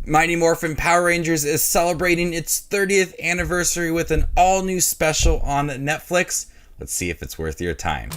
Mighty Morphin Power Rangers is celebrating its 30th anniversary with an all-new special on Netflix. Let's see if it's worth your time.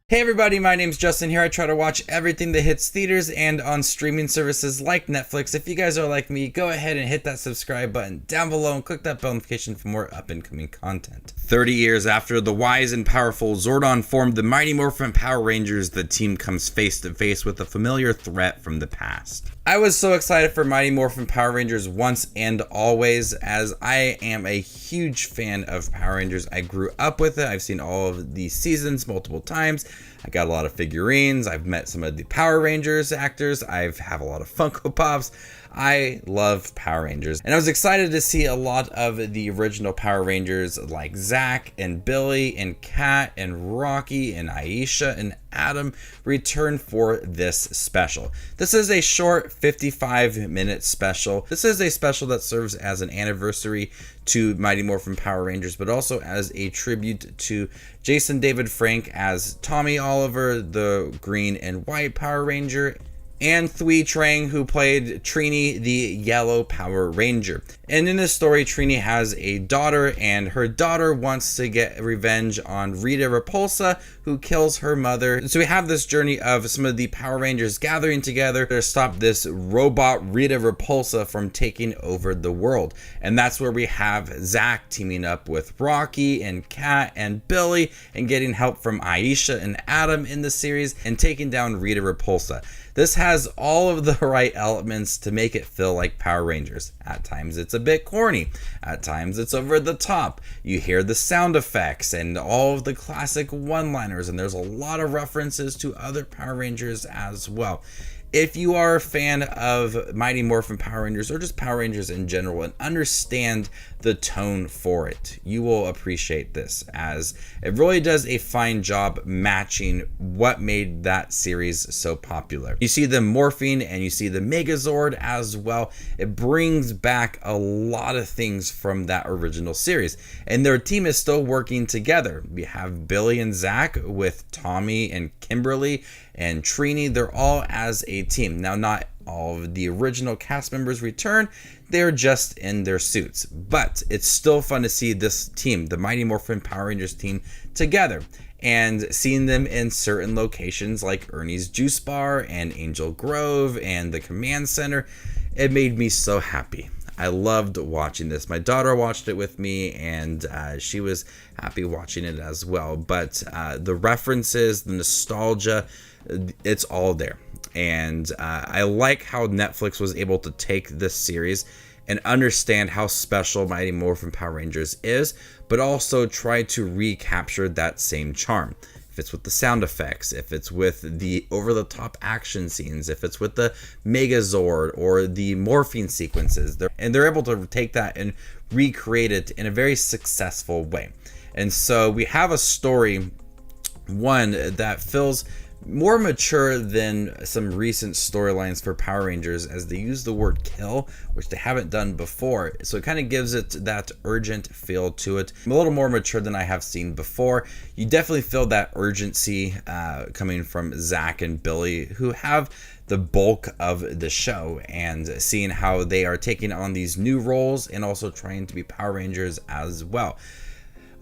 Hey everybody, my name's Justin here. I try to watch everything that hits theaters and on streaming services like Netflix. If you guys are like me, go ahead and hit that subscribe button down below and click that bell notification for more up-and-coming content. 30 years after the wise and powerful Zordon formed the Mighty Morphin Power Rangers, the team comes face to face with a familiar threat from the past. I was so excited for Mighty Morphin Power Rangers once and always, as I am a huge fan of Power Rangers. I grew up with it. I've seen all of these seasons multiple times. I got a lot of figurines. I've met some of the Power Rangers actors. I have a lot of Funko Pops. I love Power Rangers. And I was excited to see a lot of the original Power Rangers like Zack and Billy and Kat and Rocky and Aisha and Adam return for this special. This is a short 55-minute special. This is a special that serves as an anniversary to Mighty Morphin Power Rangers, but also as a tribute to Jason David Frank as Tommy Oliver, the green and white Power Ranger, and Thuy Trang, who played Trini, the yellow Power Ranger. And in this story, Trini has a daughter, and her daughter wants to get revenge on Rita Repulsa, who kills her mother. And so we have this journey of some of the Power Rangers gathering together to stop this robot Rita Repulsa from taking over the world. And that's where we have Zack teaming up with Rocky and Kat and Billy and getting help from Aisha and Adam in the series and taking down Rita Repulsa. This has all of the right elements to make it feel like Power Rangers. At times it's a bit corny. At times it's over the top. You hear the sound effects and all of the classic one-liners, and there's a lot of references to other Power Rangers as well. If you are a fan of Mighty Morphin Power Rangers or just Power Rangers in general and understand the tone for it, you will appreciate this, as it really does a fine job matching what made that series so popular. You see them morphing and you see the Megazord as well. It brings back a lot of things from that original series, and their team is still working together. We have Billy and Zack with Tommy and Kimberly and Trini. They're all as a team. Now, not all of the original cast members return. They're just in their suits. But it's still fun to see this team, the Mighty Morphin Power Rangers team, together. And seeing them in certain locations like Ernie's Juice Bar and Angel Grove and the Command Center, it made me so happy. I loved watching this. My daughter watched it with me, and she was happy watching it as well. But the references, the nostalgia, it's all there. And I like how Netflix was able to take this series and understand how special Mighty Morphin Power Rangers is, but also try to recapture that same charm. If it's with the sound effects, if it's with the over-the-top action scenes, if it's with the Megazord or the morphing sequences, they're able to take that and recreate it in a very successful way. And so we have a story, one that feels more mature than some recent storylines for Power Rangers, as they use the word kill, which they haven't done before. So it kind of gives it that urgent feel to it. A little more mature than I have seen before. You definitely feel that urgency coming from Zack and Billy, who have the bulk of the show, and seeing how they are taking on these new roles and also trying to be Power Rangers as well.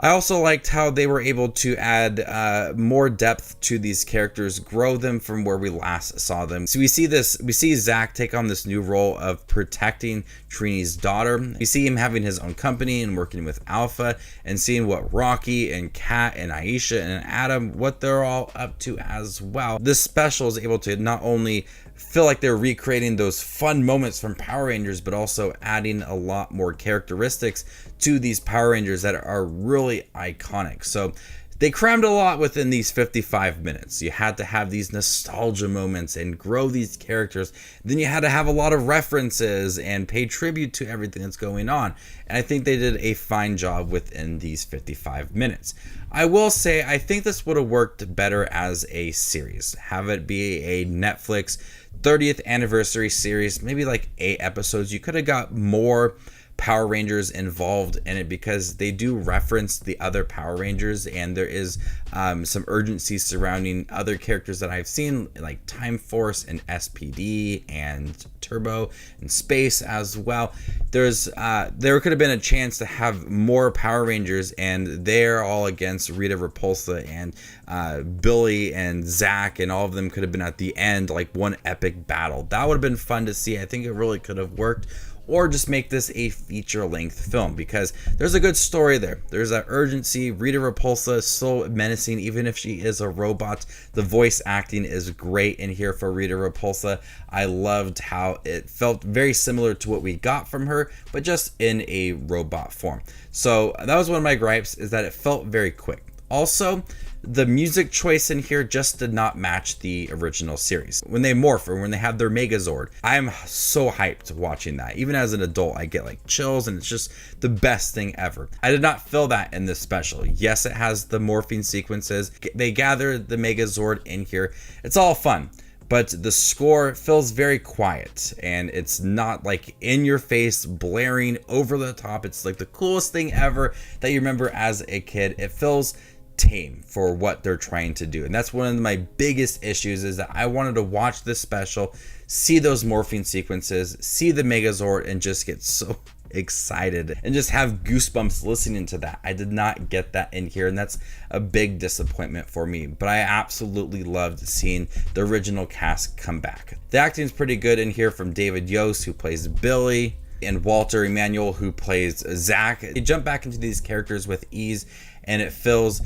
I also liked how they were able to add more depth to these characters, grow them from where we last saw them. So we see Zack take on this new role of protecting Trini's daughter. We see him having his own company and working with Alpha, and seeing what Rocky and Kat and Aisha and Adam, what they're all up to as well. This special is able to not only feel like they're recreating those fun moments from Power Rangers, but also adding a lot more characteristics to these Power Rangers that are really iconic. So they crammed a lot within these 55 minutes. You had to have these nostalgia moments and grow these characters. Then you had to have a lot of references and pay tribute to everything that's going on. And I think they did a fine job within these 55 minutes. I will say, I think this would have worked better as a series. Have it be a Netflix 30th anniversary series, maybe like 8 episodes. You could have got more Power Rangers involved in it, because they do reference the other Power Rangers, and there is some urgency surrounding other characters that I've seen, like Time Force and SPD and Turbo and Space as well. There could have been a chance to have more Power Rangers, and they're all against Rita, Repulsa, and Billy and Zack, and all of them could have been at the end, like one epic battle. That would have been fun to see. I think it really could have worked. Or just make this a feature-length film, because there's a good story there. There's that urgency. Rita Repulsa is so menacing, even if she is a robot. The voice acting is great in here for Rita Repulsa. I loved how it felt very similar to what we got from her, but just in a robot form. So that was one of my gripes, is that it felt very quick. Also, the music choice in here just did not match the original series. When they morph, or when they have their Megazord, I'm so hyped watching that. Even as an adult, I get like chills, and it's just the best thing ever. I did not feel that in this special. Yes, it has the morphing sequences. They gather the Megazord in here. It's all fun. But the score feels very quiet, and it's not like in your face, blaring over the top. It's like the coolest thing ever that you remember as a kid. It feels tame for what they're trying to do, and that's one of my biggest issues, is that I wanted to watch this special, see those morphing sequences, see the Megazord, and just get so excited and just have goosebumps listening to that. I did not get that in here, and that's a big disappointment for me. But I absolutely loved seeing the original cast come back. The acting is pretty good in here from David Yost, who plays Billy, and Walter Emanuel, who plays Zack. They jump back into these characters with ease, and it feels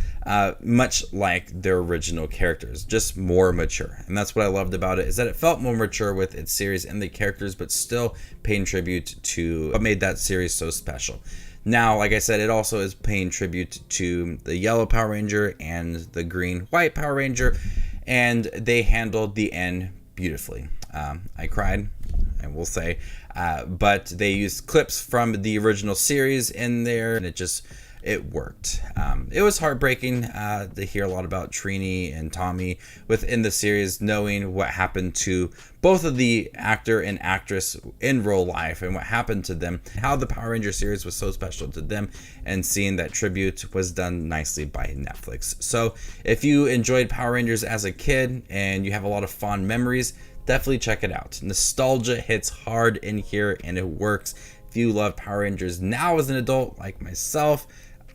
much like their original characters, just more mature. And that's what I loved about it, is that it felt more mature with its series and the characters, but still paying tribute to what made that series so special. Now, like I said, it also is paying tribute to the yellow Power Ranger and the green white Power Ranger, and they handled the end beautifully. I cried, I will say, but they used clips from the original series in there, and it worked. It was heartbreaking to hear a lot about Trini and Tommy within the series, knowing what happened to both of the actor and actress in real life, and what happened to them, how the Power Ranger series was so special to them, and seeing that tribute was done nicely by Netflix. So if you enjoyed Power Rangers as a kid and you have a lot of fond memories, definitely check it out. Nostalgia hits hard in here, and it works. If you love Power Rangers now as an adult like myself,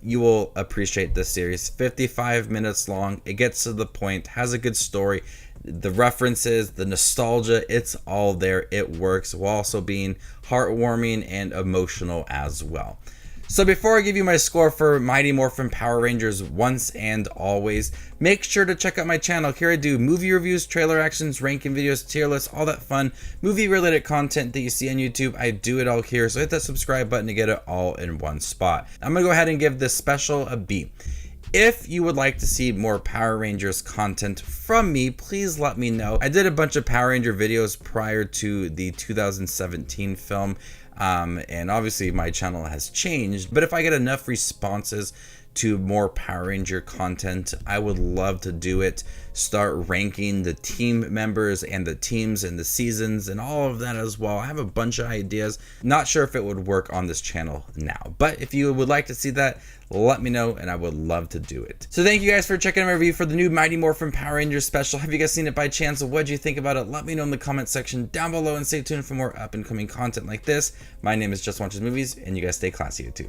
you will appreciate this series. 55 minutes long. It gets to the point, has a good story. The references, the nostalgia, it's all there. It works while also being heartwarming and emotional as well. So before I give you my score for Mighty Morphin Power Rangers once and always, make sure to check out my channel. Here I do movie reviews, trailer actions, ranking videos, tier lists, all that fun movie related content that you see on YouTube. I do it all here, so hit that subscribe button to get it all in one spot. I'm gonna go ahead and give this special a B. If you would like to see more Power Rangers content from me, please let me know. I did a bunch of Power Ranger videos prior to the 2017 film. And obviously my channel has changed, but if I get enough responses to more Power Ranger content, I would love to do it. Start ranking the team members and the teams and the seasons and all of that as well. I have a bunch of ideas. Not sure if it would work on this channel now, but if you would like to see that, let me know and I would love to do it. So thank you guys for checking out my review for the new Mighty Morphin Power Rangers special. Have you guys seen it by chance? What do you think about it? Let me know in the comment section down below, and stay tuned for more up and coming content like this. My name is Just Watches Movies, and you guys stay classy, YouTube.